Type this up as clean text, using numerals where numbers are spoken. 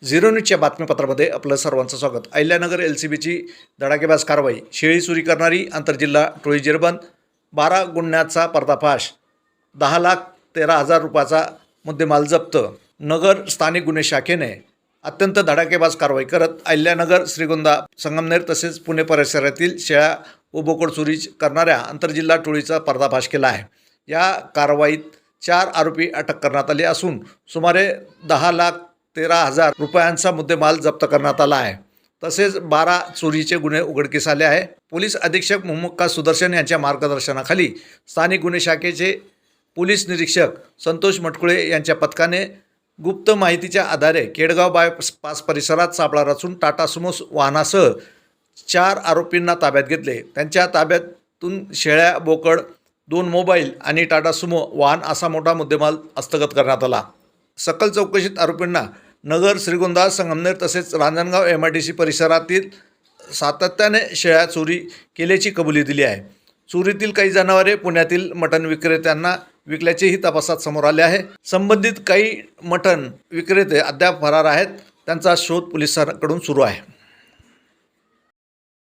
Zero न्यूजच्या बातमीपत्रामध्ये आपलं सर्वांचं स्वागत। अहिल्यानगर LCBची धडाकेबाज कारवाई, शेळी चोरी करणारी आंतरजिल्हा टोळी जेरबंद, 12 गुन्ह्याचा पर्दाफाश, 10,13,000 रुपयाचा मुद्देमाल जप्त। नगर स्थानिक गुन्हे शाखेने अत्यंत धडाकेबाज कारवाई करत अहिल्यानगर, श्रीगोंदा, संगमनेर तसेच पुणे परिसरातील शेळ्या व बोकड चोरी करणाऱ्या आंतरजिल्हा टोळीचा पर्दाफाश केला आहे। या कारवाईत 4 आरोपी अटक करण्यात आले असून सुमारे 10,13,000 रुपयांचा मुद्देमाल जप्त करण्यात आला आहे। तसेच 12 चोरीचे गुन्हे उघडकीस आले आहे। पोलीस अधीक्षक मोहम्मद सुदर्शन यांच्या मार्गदर्शनाखाली स्थानिक गुन्हे शाखेचे पोलीस निरीक्षक संतोष मटकुळे यांच्या पथकाने गुप्त माहितीच्या आधारे केडगाव बायपास परिसरात सापळा रचून टाटा सुमो वाहनासह 4 आरोपींना ताब्यात घेतले। त्यांच्या ताब्यातून शेळ्या, बोकड, 2 मोबाईल आणि टाटा सुमो वाहन असा मोठा मुद्देमाल हस्तगत करण्यात आला। सकल चौकशीत आरोपींना नगर, श्रीगोंदा, संगमनेर तसेच रांजणगाव MIDC परिसरातील सातत्याने शेळ्या चोरी केल्याची कबुली दिली आहे। चोरीतील काही जनावरे पुण्यातील मटण विक्रेत्यांना विकल्याचेही तपासात समोर आले आहे। संबंधित काही मटण विक्रेते अद्याप फरार आहेत। त्यांचा शोध पोलिसांकडून सुरू आहे।